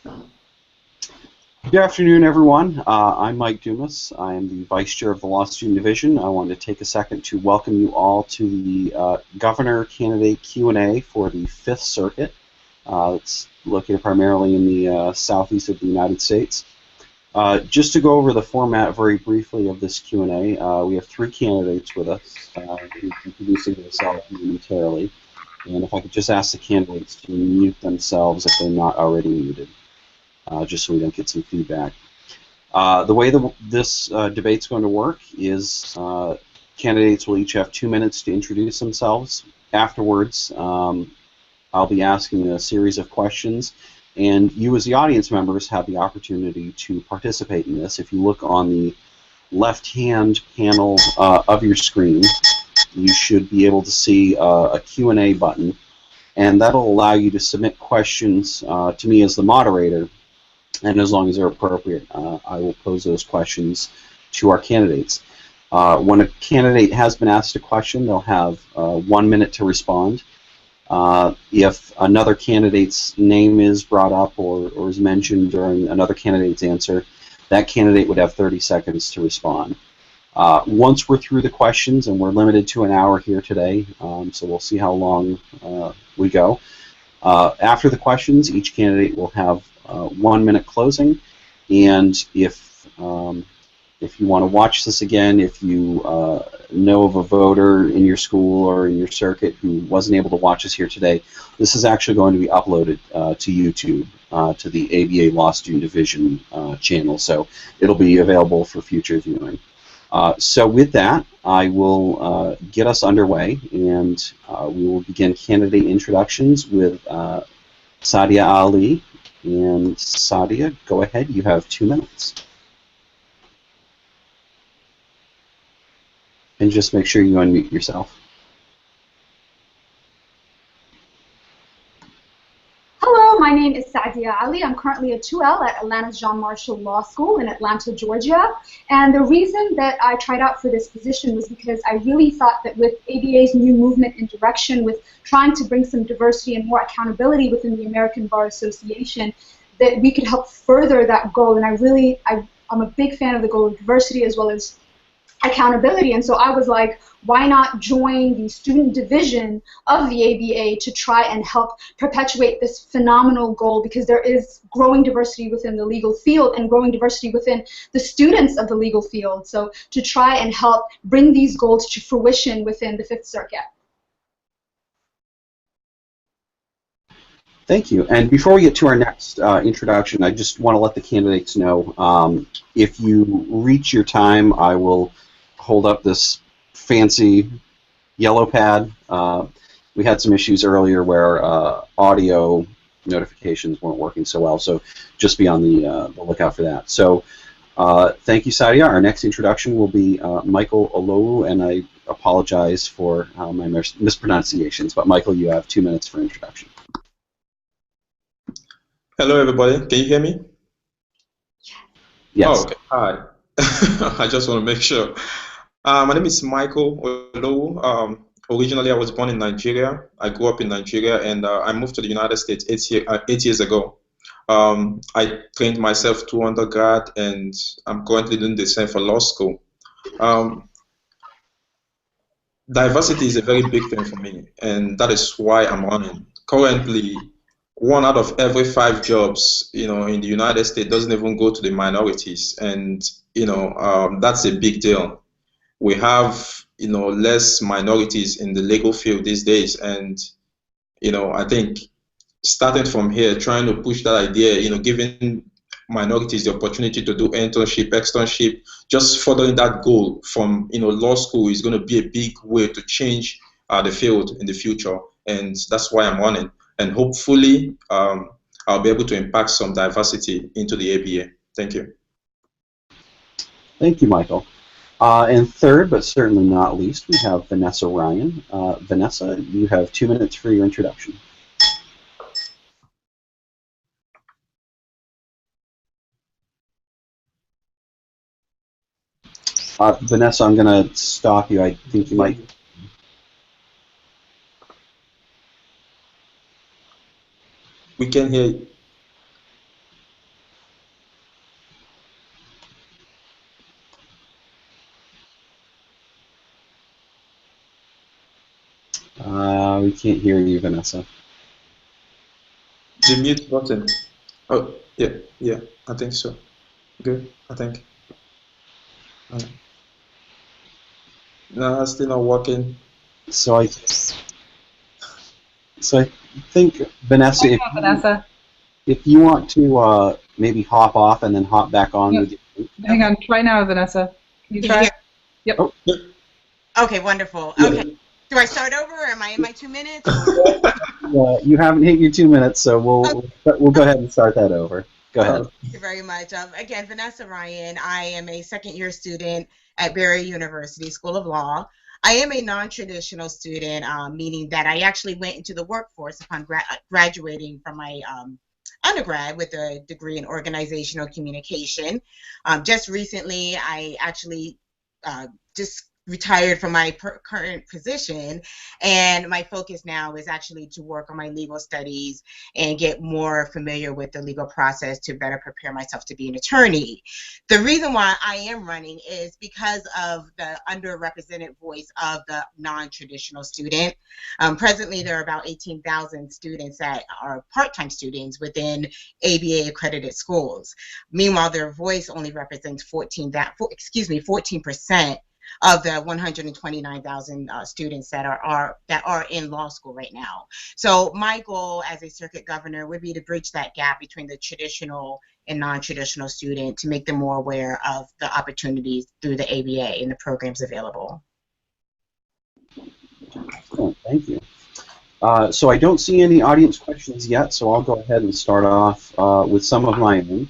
Good afternoon, everyone. I'm Mike Dumas. I am the Vice Chair of the Law Student Division. I wanted to take a second to welcome you all to the Governor Candidate Q&A for the Fifth Circuit. It's located primarily in the southeast of the United States. Just to go over the format very briefly of this Q&A, we have three candidates with us introducing themselves momentarily. And if I could just ask the candidates to mute themselves if they're not already muted. Just so we don't get some feedback. The way this debate's going to work is candidates will each have 2 minutes to introduce themselves. Afterwards, I'll be asking a series of questions, and you as the audience members have the opportunity to participate in this. If you look on the left-hand panel of your screen, you should be able to see a Q&A button, and that'll allow you to submit questions to me as the moderator. And as long as they're appropriate, I will pose those questions to our candidates. When a candidate has been asked a question, they'll have 1 minute to respond. If another candidate's name is brought up or is mentioned during another candidate's answer, that candidate would have 30 seconds to respond. Once we're through the questions, and we're limited to an hour here today, so we'll see how long we go. After the questions, each candidate will have 1 minute closing, and if you want to watch this again, if you know of a voter in your school or in your circuit who wasn't able to watch us here today, this is actually going to be uploaded to YouTube, to the ABA Law Student Division channel, so it'll be available for future viewing. So with that, I will get us underway, and we will begin candidate introductions with Sadia Ali. And Sadia, go ahead. You have 2 minutes. And just make sure you unmute yourself. Hello, my name is Sadia Ali. I'm currently a 2L at Atlanta's John Marshall Law School in Atlanta, Georgia. And the reason that I tried out for this position was because I really thought that with ABA's new movement and direction, with trying to bring some diversity and more accountability within the American Bar Association, that we could help further that goal. And I'm a big fan of the goal of diversity as well as accountability, and so I was like, why not join the student division of the ABA to try and help perpetuate this phenomenal goal, because there is growing diversity within the legal field and growing diversity within the students of the legal field, so to try and help bring these goals to fruition within the Fifth Circuit. Thank you. And before we get to our next introduction, I just want to let the candidates know, if you reach your time, I will hold up this fancy yellow pad. We had some issues earlier where audio notifications weren't working so well, so just be on the lookout for that. So thank you, Sadia. Our next introduction will be Michael Olowu, and I apologize for my mispronunciations, but Michael, you have 2 minutes for introduction. Hello, everybody. Can you hear me? Yes. Oh, okay. Hi. I just want to make sure. My name is Michael Olowu. Originally, I was born in Nigeria. I grew up in Nigeria, and I moved to the United States 8 years ago. I trained myself to undergrad, and I'm currently doing the same for law school. Diversity is a very big thing for me, and that is why I'm running. Currently, 1 out of every 5 jobs, in the United States doesn't even go to the minorities, and that's a big deal. We have less minorities in the legal field these days, and I think starting from here, trying to push that idea, giving minorities the opportunity to do internship, externship, just furthering that goal from law school is going to be a big way to change the field in the future, and that's why I'm running. And hopefully, I'll be able to impact some diversity into the ABA. Thank you. Thank you, Michael. And third, but certainly not least, we have Vanessa Ryan. Vanessa, you have 2 minutes for your introduction. Vanessa, I'm going to stop you. I think you might... We can hear you. can't hear you, Vanessa. The mute button. Oh, yeah, I think so. Good, I think. No, it's still not working. So I think, Vanessa, if you want to maybe hop off and then hop back on with you. Hang on, try now, Vanessa. Can you try? Yep. Oh. Okay, wonderful. Yeah. Okay. Do I start over, or am I in my 2 minutes? You haven't hit your 2 minutes, so we'll go ahead and start that over. Go ahead. Thank you very much. Again, Vanessa Ryan. I am a second-year student at Barry University School of Law. I am a non-traditional student, meaning that I actually went into the workforce upon graduating from my undergrad with a degree in organizational communication. Just recently, I actually just retired from my current position, and my focus now is actually to work on my legal studies and get more familiar with the legal process to better prepare myself to be an attorney. The reason why I am running is because of the underrepresented voice of the non-traditional student. Presently, there are about 18,000 students that are part-time students within ABA accredited schools. Meanwhile, their voice only represents 14% of the 129,000 students that are in law school right now. So my goal as a circuit governor would be to bridge that gap between the traditional and non-traditional student to make them more aware of the opportunities through the ABA and the programs available. Excellent, thank you. So I don't see any audience questions yet, so I'll go ahead and start off with some of my own.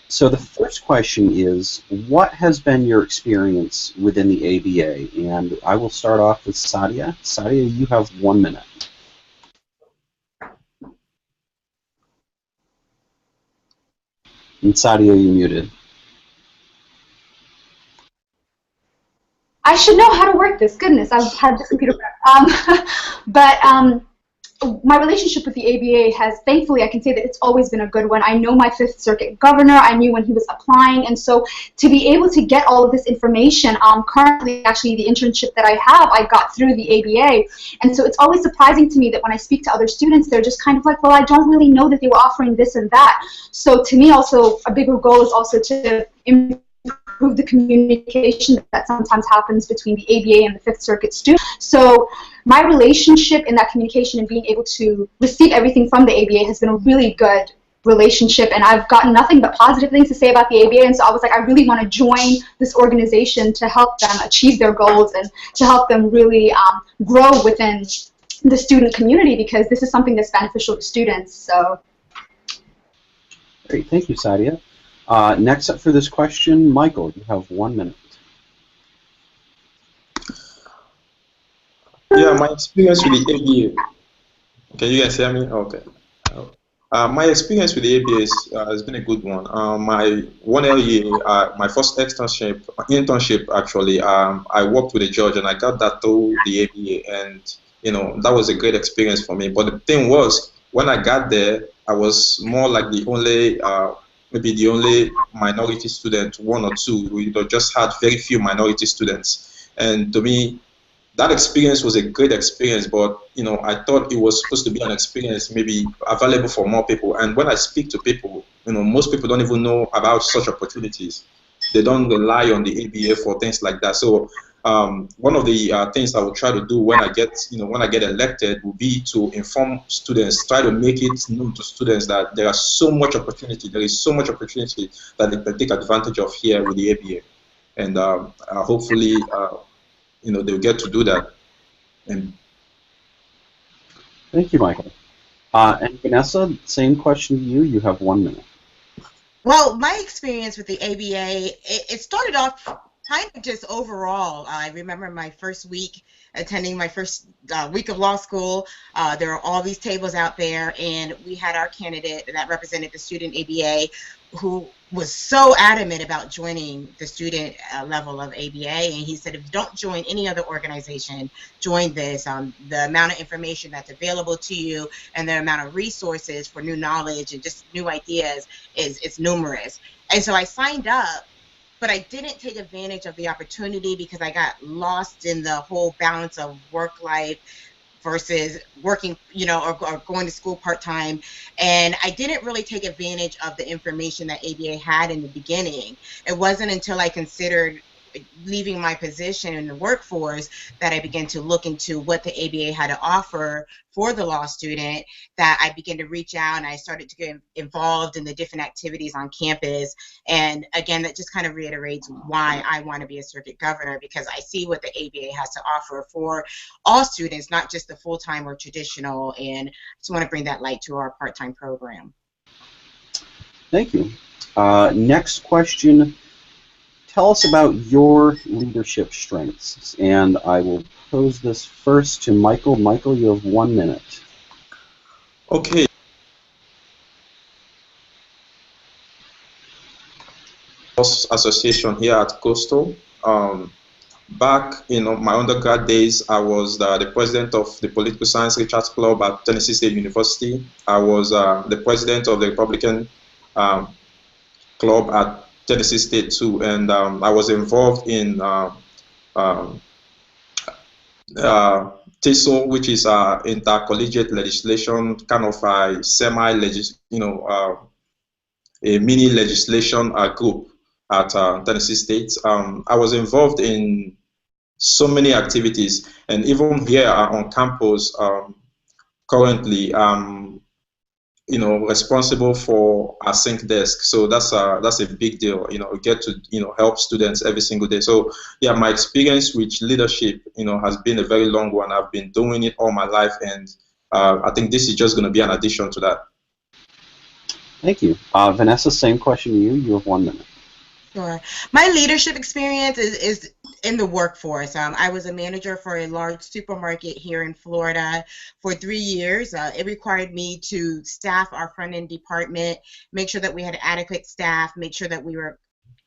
So the first question is, what has been your experience within the ABA? And I will start off with Sadia. Sadia, you have 1 minute. And Sadia, you're muted. I should know how to work this. Goodness, I've had this computer prep. My relationship with the ABA has, thankfully, I can say that it's always been a good one. I know my Fifth Circuit governor. I knew when he was applying. And so to be able to get all of this information, currently, actually, the internship that I have, I got through the ABA. And so it's always surprising to me that when I speak to other students, they're just kind of like, well, I don't really know that they were offering this and that. So to me, also, a bigger goal is also to improve the communication that sometimes happens between the ABA and the Fifth Circuit students. So my relationship in that communication and being able to receive everything from the ABA has been a really good relationship, and I've gotten nothing but positive things to say about the ABA, and so I was like, I really want to join this organization to help them achieve their goals and to help them really grow within the student community, because this is something that's beneficial to students. So. Great, thank you, Sadia. Next up for this question, Michael, you have 1 minute. Yeah, my experience with the ABA. Can you guys hear me? Okay. My experience with the ABA has been a good one. My 1 year, my first internship actually, I worked with a judge, and I got that through the ABA, and that was a great experience for me. But the thing was, when I got there, I was more like the only, maybe the only minority student, 1 or 2. We just had very few minority students, and to me, that experience was a great experience, but I thought it was supposed to be an experience maybe available for more people. And when I speak to people, most people don't even know about such opportunities. They don't rely on the ABA for things like that. So one of the things I will try to do when I get elected will be to inform students, try to make it known to students that there is so much opportunity that they can take advantage of here with the ABA, and hopefully. They'll get to do that. And thank you, Michael. And Vanessa, same question to you. You have 1 minute. Well, my experience with the ABA, it started off kind of just overall. I remember my first week attending my first week of law school. There are all these tables out there, and we had our candidate that represented the student ABA who was so adamant about joining the student level of ABA, and he said, if you don't join any other organization, join this. The amount of information that's available to you and the amount of resources for new knowledge and just new ideas is numerous. And so I signed up, but I didn't take advantage of the opportunity because I got lost in the whole balance of work life versus working, or going to school part-time. And I didn't really take advantage of the information that ABA had in the beginning. It wasn't until I considered leaving my position in the workforce that I began to look into what the ABA had to offer for the law student, that I began to reach out and I started to get involved in the different activities on campus. And again, that just kind of reiterates why I want to be a circuit governor, because I see what the ABA has to offer for all students, not just the full-time or traditional, and I just want to bring that light to our part-time program. Thank you. Next question. Tell us about your leadership strengths, and I will pose this first to Michael. Michael, you have 1 minute. Okay. Association here at Coastal. Back in my undergrad days, I was the president of the Political Science Research Club at Tennessee State University. I was the president of the Republican Club at Tennessee State too, and I was involved in TESOL, which is intercollegiate legislation, kind of a a mini legislation group at Tennessee State. I was involved in so many activities, and even here on campus, currently, responsible for our sync desk. So that's a big deal. We get to help students every single day. So yeah, my experience with leadership has been a very long one. I've been doing it all my life, and I think this is just going to be an addition to that. Thank you. Vanessa, same question to you. You have 1 minute. Sure. My leadership experience is in the workforce. I was a manager for a large supermarket here in Florida for 3 years. It required me to staff our front-end department, make sure that we had adequate staff, make sure that we were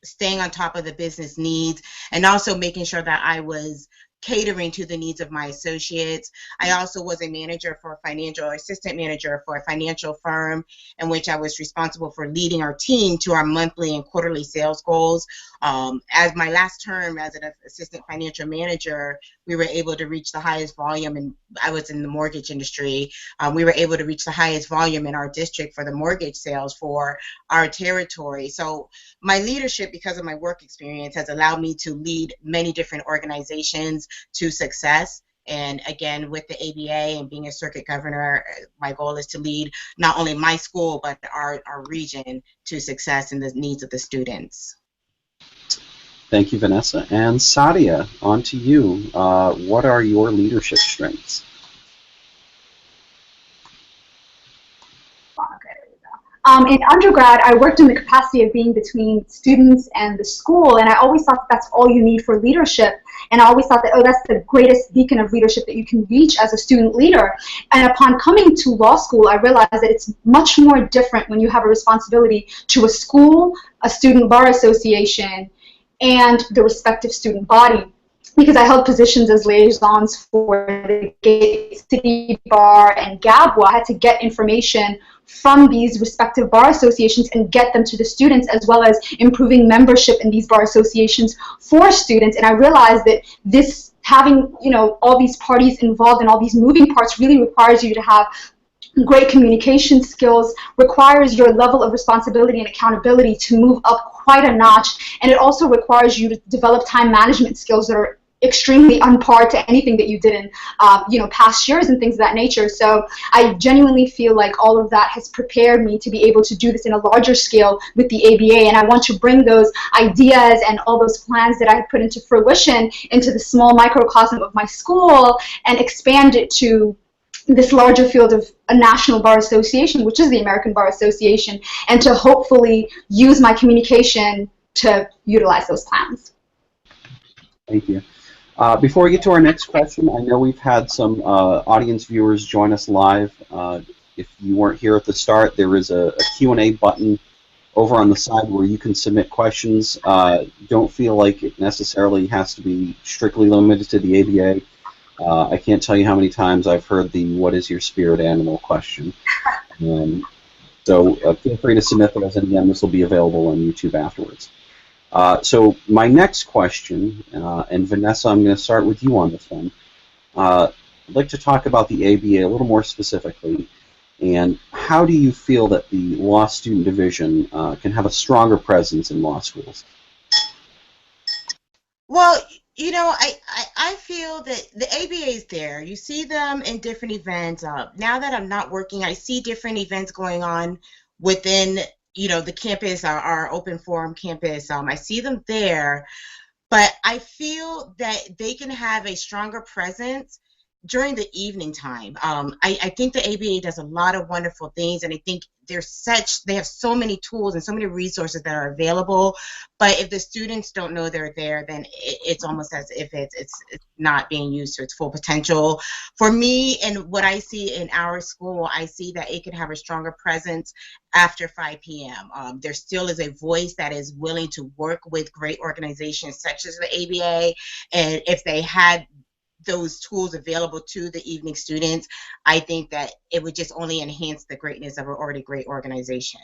staying on top of the business needs, and also making sure that I was catering to the needs of my associates. I also was a manager for a financial assistant manager for a financial firm in which I was responsible for leading our team to our monthly and quarterly sales goals. As my last term as an assistant financial manager, we were able to reach the highest volume, and I was in the mortgage industry. We were able to reach the highest volume in our district for the mortgage sales for our territory. So my leadership, because of my work experience, has allowed me to lead many different organizations to success. And again, with the ABA and being a circuit governor, my goal is to lead not only my school, but our region to success and the needs of the students. Thank you, Vanessa. And Sadia, on to you. What are your leadership strengths? In undergrad, I worked in the capacity of being between students and the school, and I always thought that's all you need for leadership. And I always thought that, oh, that's the greatest beacon of leadership that you can reach as a student leader. And upon coming to law school, I realized that it's much more different when you have a responsibility to a school, a student bar association, and the respective student body. Because I held positions as liaisons for the Gate City Bar and GABWA, I had to get information from these respective bar associations and get them to the students, as well as improving membership in these bar associations for students. And I realized that this, having all these parties involved and all these moving parts, really requires you to have great communication skills, requires your level of responsibility and accountability to move up quite a notch, and it also requires you to develop time management skills that are extremely on par to anything that you did in past years and things of that nature. So I genuinely feel like all of that has prepared me to be able to do this in a larger scale with the ABA, and I want to bring those ideas and all those plans that I put into fruition into the small microcosm of my school and expand it to this larger field of a national bar association, which is the American Bar Association, and to hopefully use my communication to utilize those plans. Thank you. Before we get to our next question, I know we've had some audience viewers join us live. If you weren't here at the start, there is a Q&A button over on the side where you can submit questions. Don't feel like it necessarily has to be strictly limited to the ABA. I can't tell you how many times I've heard the "what is your spirit animal" question. So feel free to submit those, and again, this will be available on YouTube afterwards. So my next question, and Vanessa, I'm going to start with you on this one. I'd like to talk about the ABA a little more specifically. And how do you feel that the Law Student Division can have a stronger presence in law schools? Well, you know, I feel that the ABA is there. You see them in different events. Now that I'm not working, I see different events going on within, you know, the campus, our open forum campus. I see them there, but I feel that they can have a stronger presence during the evening time. I think the ABA does a lot of wonderful things, and I think they have so many tools and so many resources that are available. But if the students don't know they're there, then it's almost as if it's not being used to its full potential. For me, and what I see in our school, I see that it can have a stronger presence after 5 p.m. There still is a voice that is willing to work with great organizations such as the ABA, and if they had those tools available to the evening students, I think that it would just only enhance the greatness of an already great organization.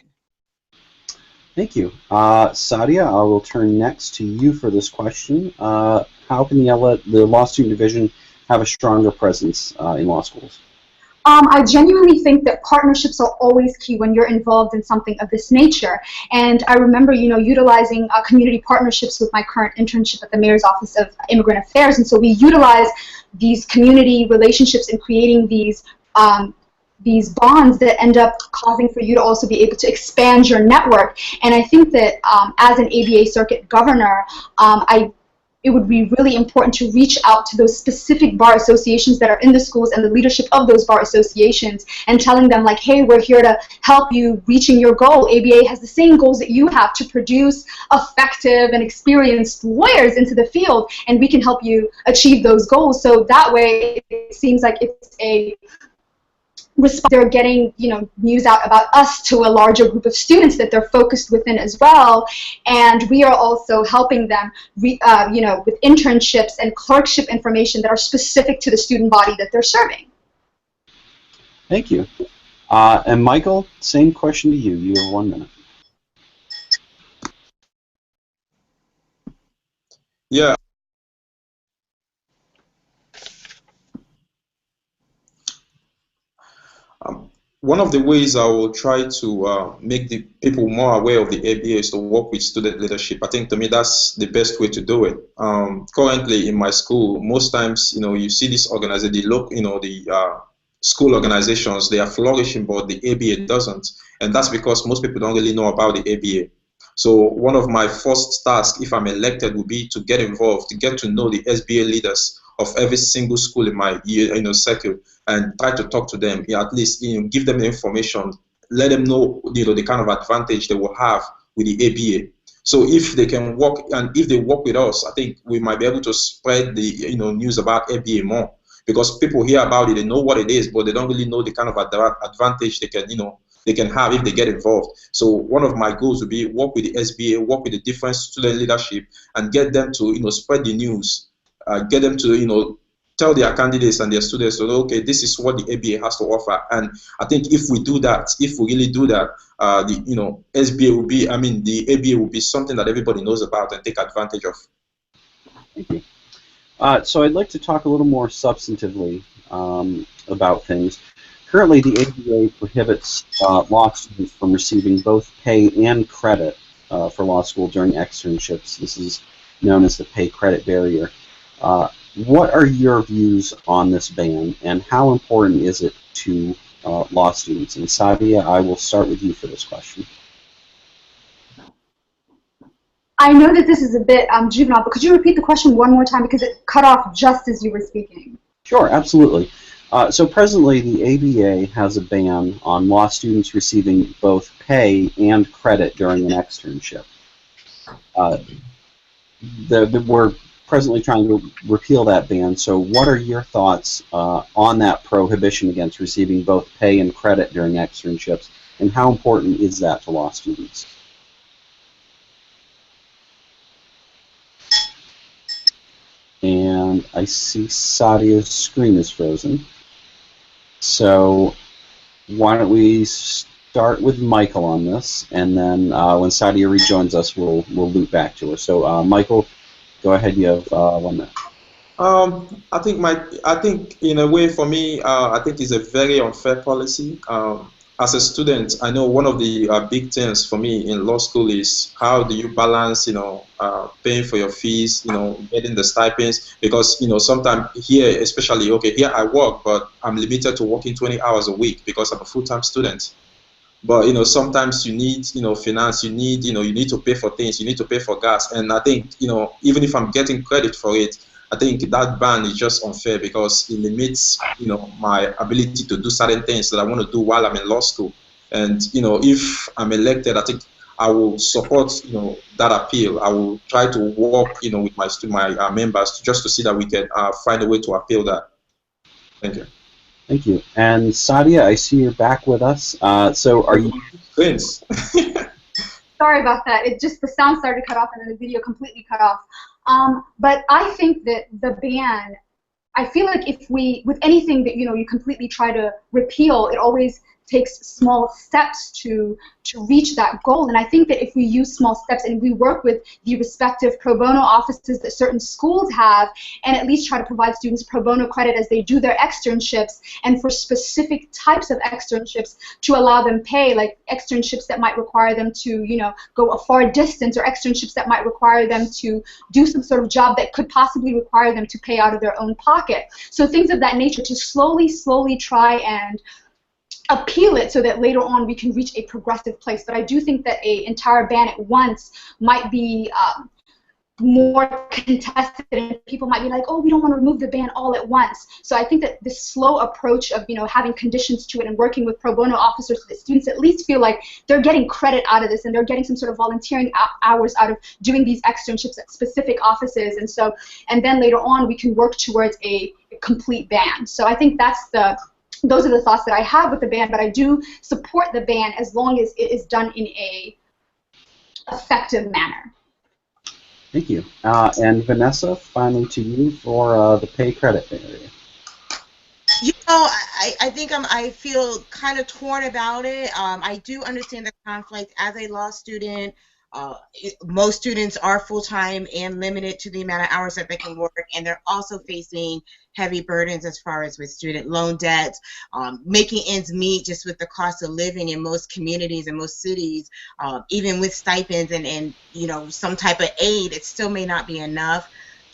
Thank you. Sadia, I will turn next to you for this question. How can the Law Student Division have a stronger presence in law schools? I genuinely think that partnerships are always key when you're involved in something of this nature. And I remember, you know, utilizing community partnerships with my current internship at the Mayor's Office of Immigrant Affairs. And so we utilize these community relationships in creating these bonds that end up causing for you to also be able to expand your network. And I think that as an ABA circuit governor, it would be really important to reach out to those specific bar associations that are in the schools and the leadership of those bar associations and telling them, like, hey, we're here to help you reaching your goal. ABA has the same goals that you have to produce effective and experienced lawyers into the field, and we can help you achieve those goals. So that way it seems like it's a they're getting, you know, news out about us to a larger group of students that they're focused within as well, and we are also helping them, you know, with internships and clerkship information that are specific to the student body that they're serving. Thank you. And Michael, same question to you. You have 1 minute. Yeah. One of the ways I will try to make the people more aware of the ABA is to work with student leadership. I think, to me, that's the best way to do it. Currently in my school, most times, you know, you see this organization, the school organizations, they are flourishing, but the ABA doesn't, and that's because most people don't really know about the ABA. So one of my first tasks, if I'm elected, would be to get involved, to get to know the SBA leaders of every single school in my circle, and try to talk to them. At least, you know, give them the information, let them know, you know, the kind of advantage they will have with the ABA. So if they can work, and if they work with us, I think we might be able to spread the, you know, news about ABA more, because people hear about it, they know what it is, but they don't really know the kind of advantage they can, you know, they can have if they get involved. So one of my goals would be work with the SBA, work with the different student leadership, and get them to, you know, spread the news, get them to, you know, tell their candidates and their students, so, okay, this is what the ABA has to offer. And I think if we do that, if we really do that, the, you know, SBA will be, I mean, the ABA will be something that everybody knows about and take advantage of. Thank you. So I'd like to talk a little more substantively about things. Currently, the ABA prohibits law students from receiving both pay and credit for law school during externships. This is known as the pay-credit barrier. What are your views on this ban, and how important is it to law students? And Sadia, I will start with you for this question. I know that this is a bit juvenile, but could you repeat the question one more time, because it cut off just as you were speaking? Sure, absolutely. So presently, the ABA has a ban on law students receiving both pay and credit during an externship. We're presently trying to repeal that ban, so what are your thoughts on that prohibition against receiving both pay and credit during externships, and how important is that to law students? And I see Sadia's screen is frozen. So why don't we start with Michael on this, and then when Sadia rejoins us, we'll loop back to her. So Michael, go ahead. You have 1 minute. I think in a way for me, I think it's a very unfair policy. As a student, I know one of the big things for me in law school is how do you balance, paying for your fees, getting the stipends, because, sometimes here, especially, okay, here I work, but I'm limited to working 20 hours a week because I'm a full-time student. But sometimes you need finance, you need to pay for things, you need to pay for gas, and I think even if I'm getting credit for it, I think that ban is just unfair because it limits my ability to do certain things that I want to do while I'm in law school. And if I'm elected, I think I will support that appeal. I will try to work with my members just to see that we can find a way to appeal that. Thank you. Thank you. And Sadia, I see you're back with us. So are you? Prince. Sorry about that. It just, the sound started to cut off and then the video completely cut off. But I think that the ban, I feel like if we, with anything that you completely try to repeal, it always takes small steps to reach that goal. And I think that if we use small steps and we work with the respective pro bono offices that certain schools have, and at least try to provide students pro bono credit as they do their externships, and for specific types of externships to allow them pay, like externships that might require them to go a far distance, or externships that might require them to do some sort of job that could possibly require them to pay out of their own pocket. So things of that nature, to slowly try and appeal it so that later on we can reach a progressive place. But I do think that an entire ban at once might be more contested, and people might be like, oh, we don't want to remove the ban all at once. So I think that this slow approach of having conditions to it and working with pro bono officers so that students at least feel like they're getting credit out of this and they're getting some sort of volunteering hours out of doing these externships at specific offices, and then later on we can work towards a complete ban. So I think those are the thoughts that I have with the ban, but I do support the ban as long as it is done in a effective manner. Thank you. And Vanessa, finally to you for the pay credit area. I think I feel kind of torn about it. I do understand the conflict as a law student. Most students are full-time and limited to the amount of hours that they can work, and they're also facing heavy burdens as far as with student loan debts, making ends meet just with the cost of living in most communities and most cities. Even with stipends and some type of aid, it still may not be enough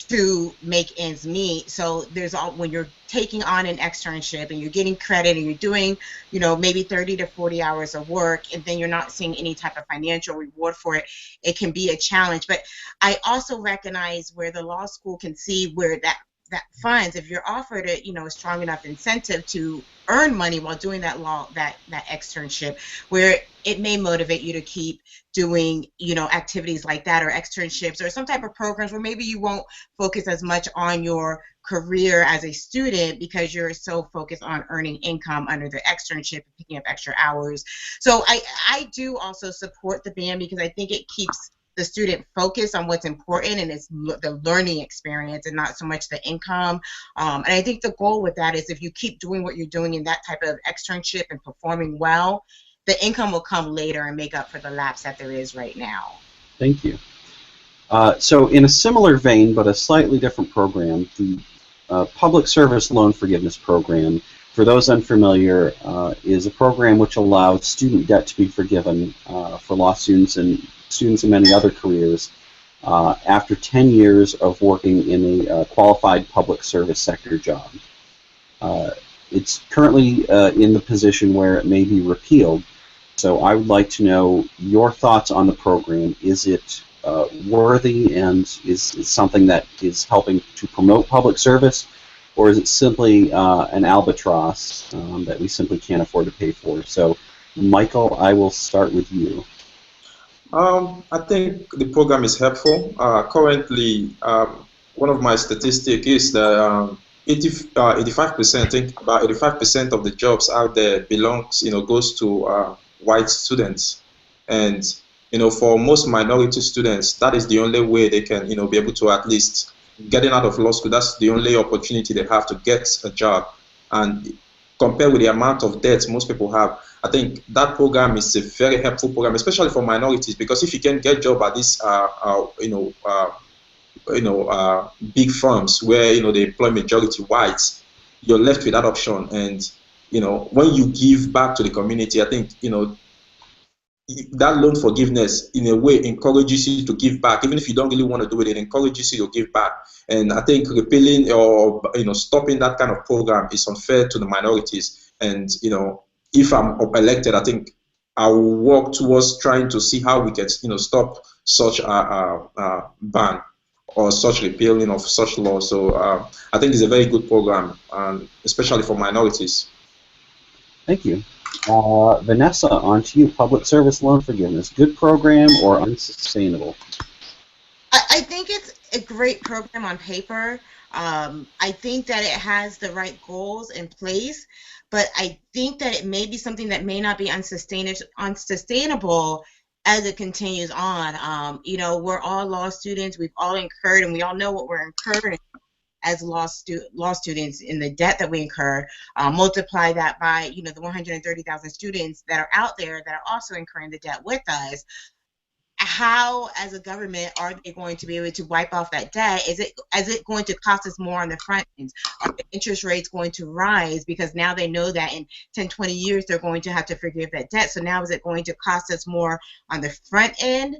to make ends meet. So there's when you're taking on an externship and you're getting credit and you're doing maybe 30 to 40 hours of work, and then you're not seeing any type of financial reward for it, it can be a challenge. But I also recognize where the law school can see where that funds, if you're offered a strong enough incentive to earn money while doing that externship, where it may motivate you to keep doing activities like that, or externships, or some type of programs where maybe you won't focus as much on your career as a student because you're so focused on earning income under the externship and picking up extra hours. So I do also support the ban because I think it keeps the student focused on what's important, and it's the learning experience and not so much the income. And I think the goal with that is if you keep doing what you're doing in that type of externship and performing well, the income will come later and make up for the lapse that there is right now. Thank you. So in a similar vein, but a slightly different program, the Public Service Loan Forgiveness Program, for those unfamiliar, is a program which allows student debt to be forgiven for law students and students in many other careers after 10 years of working in a qualified public service sector job. It's currently in the position where it may be repealed, so I would like to know your thoughts on the program. Is it worthy, and is it something that is helping to promote public service, or is it simply an albatross that we simply can't afford to pay for? So, Michael, I will start with you. I think the program is helpful. Currently, one of my statistics is that 85%, I think about 85% of the jobs out there goes to white students, and for most minority students, that is the only way they can be able to, at least getting out of law school, that's the only opportunity they have to get a job. And compared with the amount of debt most people have, I think that program is a very helpful program, especially for minorities, because if you can get a job at this big firms where they employ majority whites, you're left with that option. And when you give back to the community, I think that loan forgiveness in a way encourages you to give back. Even if you don't really want to do it, it encourages you to give back. And I think repealing or stopping that kind of program is unfair to the minorities. And if I'm elected, I think I will work towards trying to see how we can stop such a ban or such repealing of such laws. So I think it's a very good program, especially for minorities. Thank you. Vanessa, on to you. Public service loan forgiveness. Good program or unsustainable? I think it's a great program on paper. I think that it has the right goals in place, but I think that it may be something that may not be unsustainable as it continues on. We're all law students. We've all incurred, and we all know what we're incurring as law students in the debt that we incur. Multiply that by the 130,000 students that are out there that are also incurring the debt with us. How, as a government, are they going to be able to wipe off that debt? Is it going to cost us more on the front end? Are the interest rates going to rise because now they know that in 10, 20 years they're going to have to forgive that debt? So now is it going to cost us more on the front end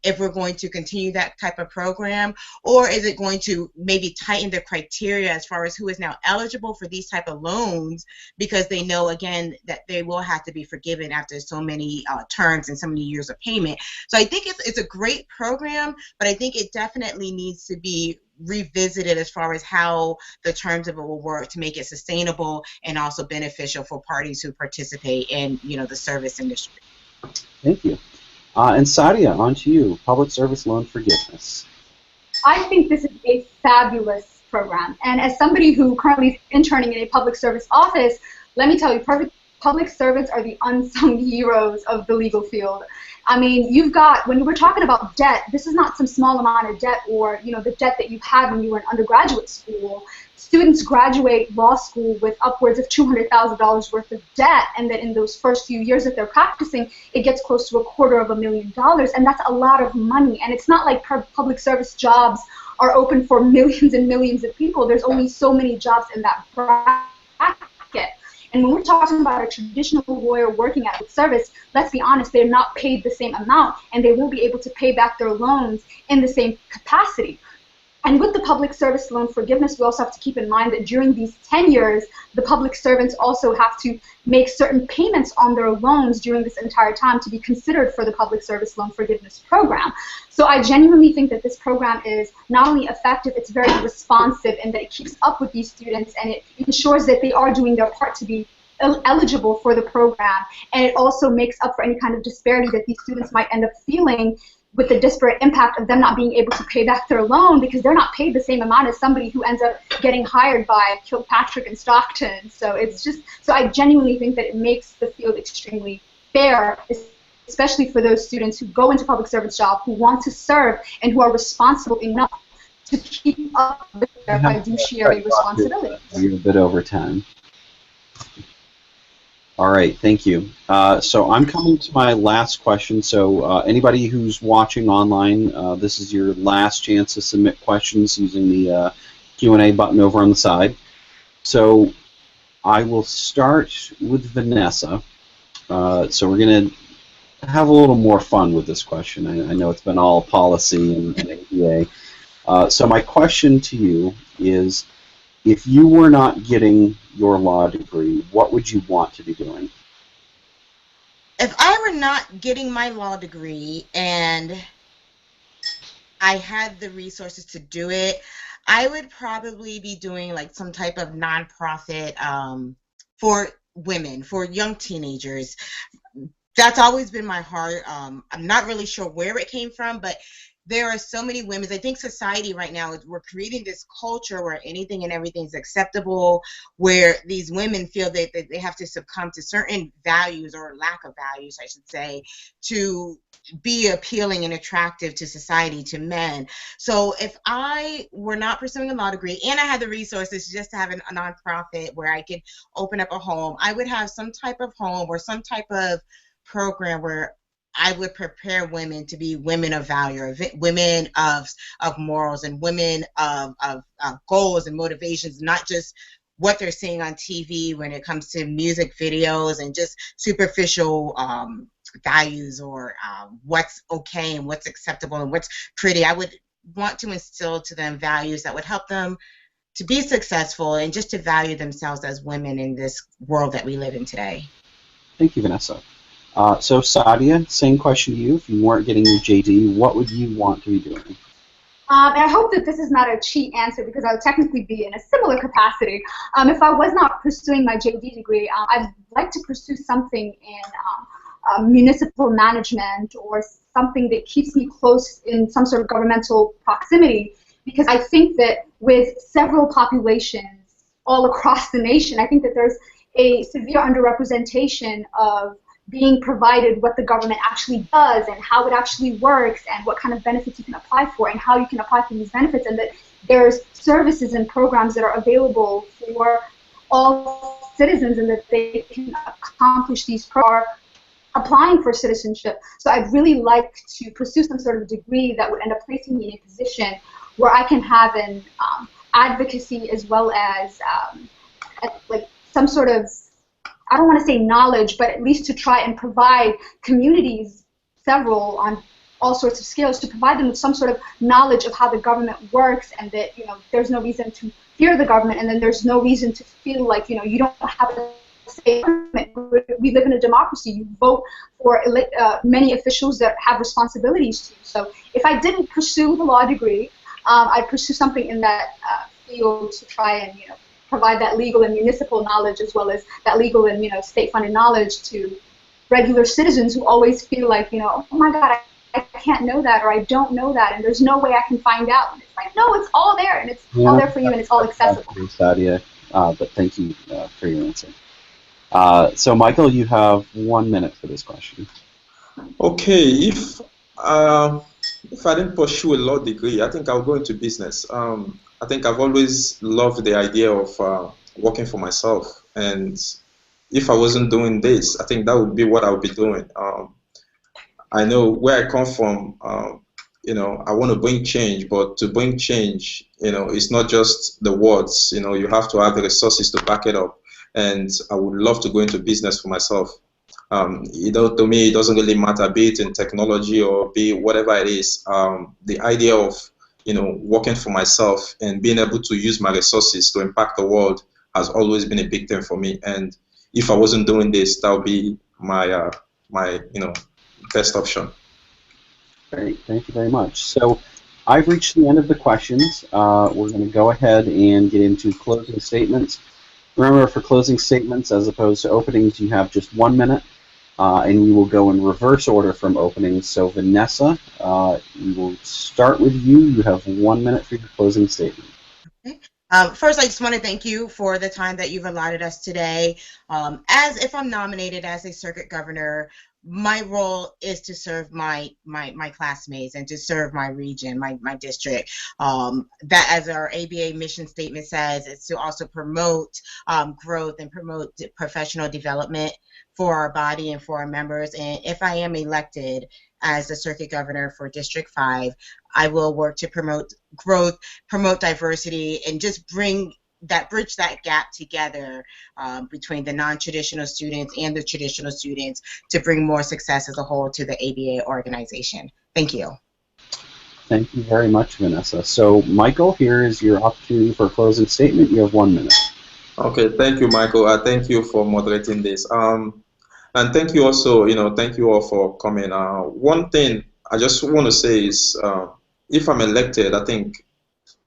if we're going to continue that type of program? Or is it going to maybe tighten the criteria as far as who is now eligible for these type of loans, because they know, again, that they will have to be forgiven after so many terms and so many years of payment? So I think it's a great program, but I think it definitely needs to be revisited as far as how the terms of it will work to make it sustainable and also beneficial for parties who participate in the service industry. Thank you. And Sadia, on to you. Public service loan forgiveness. I think this is a fabulous program. And as somebody who currently is interning in a public service office, let me tell you, public servants are the unsung heroes of the legal field. I mean, when we're talking about debt, this is not some small amount of debt or, the debt that you had when you were in undergraduate school. Students graduate law school with upwards of $200,000 worth of debt, and that in those first few years that they're practicing, it gets close to $250,000, and that's a lot of money. And it's not like public service jobs are open for millions and millions of people. There's only so many jobs in that bracket. And when we're talking about a traditional lawyer working at public service, let's be honest, they're not paid the same amount, and they won't be able to pay back their loans in the same capacity. And with the public service loan forgiveness, we also have to keep in mind that during these 10 years, the public servants also have to make certain payments on their loans during this entire time to be considered for the public service loan forgiveness program. So I genuinely think that this program is not only effective, it's very responsive, and that it keeps up with these students, and it ensures that they are doing their part to be eligible for the program. And it also makes up for any kind of disparity that these students might end up feeling with the disparate impact of them not being able to pay back their loan, because they're not paid the same amount as somebody who ends up getting hired by Kilpatrick and Stockton. So I genuinely think that it makes the field extremely fair, especially for those students who go into public service jobs, who want to serve, and who are responsible enough to keep up with their fiduciary responsibilities. You're a bit over time. All right, thank you. So I'm coming to my last question. So anybody who's watching online, this is your last chance to submit questions using the Q&A button over on the side. So I will start with Vanessa. So we're going to have a little more fun with this question. I know it's been all policy and ABA. So my question to you is, if you were not getting your law degree, what would you want to be doing? If I were not getting my law degree and I had the resources to do it, I would probably be doing like some type of nonprofit for women, for young teenagers. That's always been my heart. I'm not really sure where it came from, but there are so many women. I think society right now, we're creating this culture where anything and everything is acceptable, where these women feel that they have to succumb to certain values, or lack of values, I should say, to be appealing and attractive to society, to men. So if I were not pursuing a law degree and I had the resources just to have a nonprofit where I could open up a home, I would have some type of home or some type of program where I would prepare women to be women of value, women of morals, and women of goals and motivations, not just what they're seeing on TV when it comes to music videos and just superficial values, or what's okay and what's acceptable and what's pretty. I would want to instill to them values that would help them to be successful and just to value themselves as women in this world that we live in today. Thank you, Vanessa. So Sadia, same question to you. If you weren't getting your JD, what would you want to be doing? And I hope that this is not a cheat answer, because I would technically be in a similar capacity. If I was not pursuing my JD degree, I'd like to pursue something in municipal management, or something that keeps me close in some sort of governmental proximity, because I think that with several populations all across the nation, I think that there's a severe underrepresentation of being provided what the government actually does and how it actually works and what kind of benefits you can apply for and how you can apply for these benefits, and that there's services and programs that are available for all citizens and that they can accomplish these programs applying for citizenship. So I'd really like to pursue some sort of degree that would end up placing me in a position where I can have an advocacy as well as like some sort of, I don't want to say knowledge, but at least to try and provide communities, several on all sorts of scales, to provide them with some sort of knowledge of how the government works, and that, you know, there's no reason to fear the government, and then there's no reason to feel like, you know, you don't have a say. We live in a democracy. You vote for many officials that have responsibilities to you. So if I didn't pursue the law degree, I'd pursue something in that field to try and, you know, provide that legal and municipal knowledge, as well as that legal and, you know, state-funded knowledge to regular citizens who always feel like, you know, oh my God, I can't know that, or I don't know that, and there's no way I can find out. And it's like, no, it's all there, and it's all there for you, and it's all accessible. Sadia, but thank you for your answer. So Michael, you have 1 minute for this question. Okay, if I didn't pursue a law degree, I think I'll go into business. I think I've always loved the idea of working for myself, and if I wasn't doing this, I think that would be what I would be doing. I know where I come from, you know, I want to bring change, but to bring change, you know, it's not just the words, you know, you have to have the resources to back it up, and I would love to go into business for myself. You know, to me, it doesn't really matter, be it in technology or be whatever it is. The idea of, you know, working for myself and being able to use my resources to impact the world has always been a big thing for me. And if I wasn't doing this, that would be my my, you know, best option. Great, thank you very much. So I've reached the end of the questions. We're going to go ahead and get into closing statements. Remember, for closing statements, as opposed to openings, you have just 1 minute. And we will go in reverse order from openings. So Vanessa, we will start with you. You have 1 minute for your closing statement. Okay. First, I just want to thank you for the time that you've allotted us today. As if I'm nominated as a circuit governor, my role is to serve my classmates and to serve my region, my district. That, as our ABA mission statement says, is to also promote growth and promote professional development for our body and for our members. And if I am elected as the circuit governor for District 5, I will work to promote growth, promote diversity, and just bridge that gap together between the non-traditional students and the traditional students to bring more success as a whole to the ABA organization. Thank you. Thank you very much, Vanessa. So Michael, here is your opportunity for a closing statement. You have 1 minute. Okay, thank you, Michael. Thank you for moderating this. And thank you also, you know, thank you all for coming. One thing I just want to say is, if I'm elected, I think,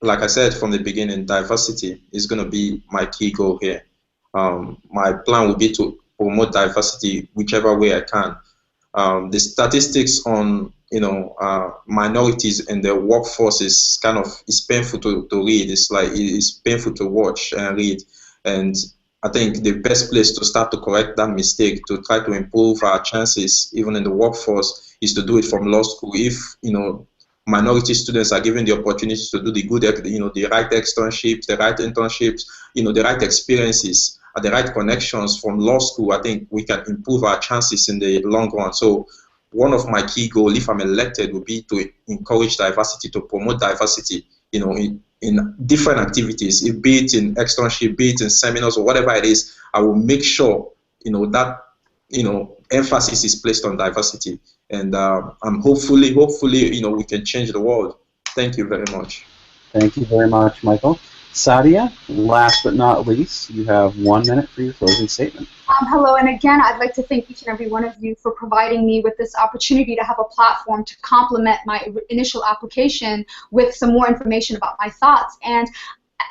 like I said from the beginning, diversity is going to be my key goal here. My plan will be to promote diversity whichever way I can. The statistics on, you know, minorities in the workforce is kind of, it's painful to read. It's like, it's painful to watch and read. And I think the best place to start to correct that mistake, to try to improve our chances even in the workforce, is to do it from law school. If, you know, minority students are given the opportunity to do the good, you know, the right externships, the right internships, you know, the right experiences, the right connections from law school, I think we can improve our chances in the long run. So one of my key goals, if I'm elected, would be to encourage diversity, to promote diversity, in different activities, be it in externship, be it in seminars or whatever it is. I will make sure, that, emphasis is placed on diversity. And I'm hopefully, we can change the world. Thank you very much. Thank you very much, Michael. Sadia, last but not least, you have 1 minute for your closing statement. Hello, and again, I'd like to thank each and every one of you for providing me with this opportunity to have a platform to complement my initial application with some more information about my thoughts. And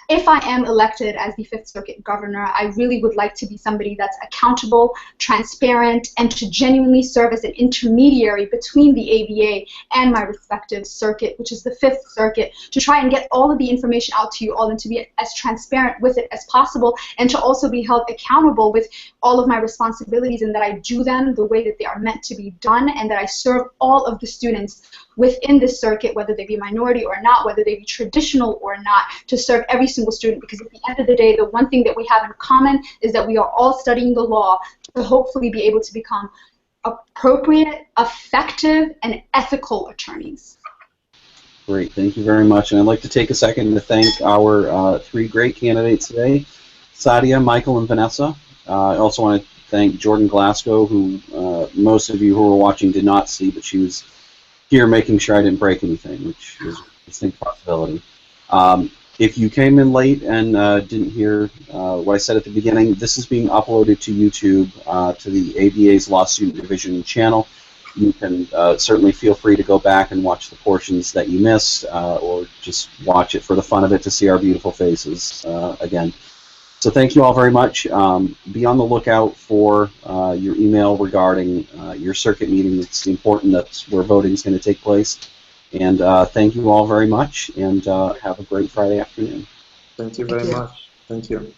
if I am elected as the Fifth Circuit Governor, I really would like to be somebody that's accountable, transparent, and to genuinely serve as an intermediary between the ABA and my respective circuit, which is the Fifth Circuit, to try and get all of the information out to you all and to be as transparent with it as possible, and to also be held accountable with all of my responsibilities, and that I do them the way that they are meant to be done, and that I serve all of the students within this circuit, whether they be minority or not, whether they be traditional or not, to serve every single student, because at the end of the day, the one thing that we have in common is that we are all studying the law to hopefully be able to become appropriate, effective, and ethical attorneys. Great, thank you very much. And I'd like to take a second to thank our 3 great candidates today, Sadia, Michael, and Vanessa. I also want to thank Jordan Glasgow, who most of you who are watching did not see, but she was here making sure I didn't break anything, which is a distinct possibility. If you came in late and didn't hear what I said at the beginning, this is being uploaded to YouTube, to the ABA's Law Student Division channel. You can certainly feel free to go back and watch the portions that you missed, or just watch it for the fun of it to see our beautiful faces again. So thank you all very much. Be on the lookout for your email regarding your circuit meeting. It's important. That's where voting is going to take place. And thank you all very much, and have a great Friday afternoon. Thank you very much. Thank you.